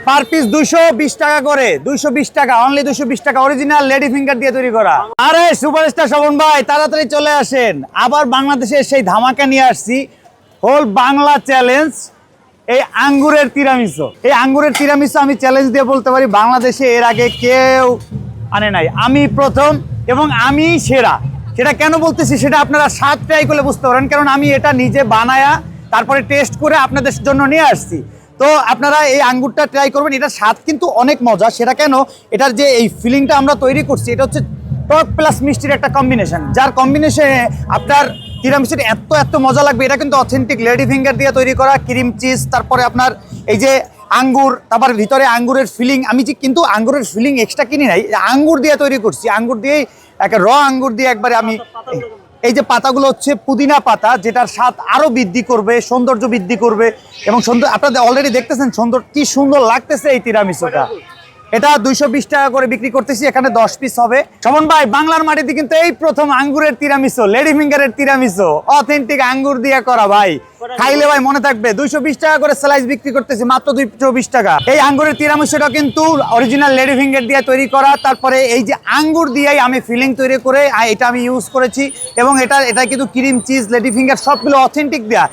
Per piece 220 টাকা করে, 220 টাকা, অনলি 220 টাকা, অরিজিনাল লেডি ফিঙ্গার দিয়ে তৈরি করা। আরে সুপারস্টার শোভন ভাই, তাড়াতাড়ি চলে আসেন। আবার বাংলাদেশে সেই ধামাকা নিয়ে আসছি, হোল বাংলা চ্যালেঞ্জ, এই আঙ্গুরের তিরামিসু। এই আঙ্গুরের তিরামিসু আমি চ্যালেঞ্জ দিয়ে বলতে পারি বাংলাদেশে এর আগে কেউ আনে নাই, আমি প্রথম এবং আমি সেরা। সেটা কেন বলতেছি সেটা আপনারা স্বাদ ট্রাই করলে বুঝতে পারেন, কারণ আমি এটা নিজে বানায়া তারপরে টেস্ট করে আপনাদের জন্য নিয়ে আসছি। তো আপনারা এই আঙ্গুরটা ট্রাই করবেন, এটার স্বাদ কিন্তু অনেক মজা। সেটা কেন, এটার যে এই ফিলিংটা আমরা তৈরি করছি, এটা হচ্ছে টক প্লাস মিষ্টির একটা কম্বিনেশন, যার কম্বিনেশনে আপনার তিরামিসুটা এত এত মজা লাগবে। এটা কিন্তু অথেন্টিক লেডি ফিঙ্গার দিয়ে তৈরি করা, ক্রিম চিজ, তারপরে আপনার এই যে আঙ্গুর, তারপর ভিতরে আঙ্গুরের ফিলিং। আমি যে কিন্তু আঙ্গুরের ফিলিং এক্সট্রা কিনি নাই, আঙ্গুর দিয়ে তৈরি করছি। আঙ্গুর দিয়েই একটা র আঙ্গুর দিয়ে একবারে আমি, এই যে পাতাগুলো হচ্ছে পুদিনা পাতা, যেটার স্বাদ আরো বৃদ্ধি করবে, সৌন্দর্য বৃদ্ধি করবে। এবং সুন্দর, আপনারা অলরেডি দেখতেছেন সুন্দর, কি সুন্দর লাগতেছে এই তিরামিসুটা। এটা 220 টাকা করে বিক্রি করতেছি, এখানে 10 পিস হবে। শোভন ভাই, বাংলার মাটিতে কিন্তু এই প্রথম আঙ্গুরের তিরামিসু, লেডি ফিঙ্গারের তিরামিসু, অথেন্টিক আঙ্গুর দিয়ে করা ভাই। খাইলে ভাই মনে থাকবে। 220 টাকা করে স্লাইস বিক্রি করতেছি, মাত্র 220 টাকা। এই আঙ্গুরের তিরামিসুটা কিন্তু অরিজিনাল লেডি ফিঙ্গার দিয়ে তৈরি করা, তারপরে এই যে আঙ্গুর দিয়েই আমি ফিলিং তৈরি করে এটা আমি ইউজ করেছি। এবং এটা কিন্তু ক্রিম চিজ, লেডি ফিঙ্গার সবগুলো অথেন্টিক দেয়া।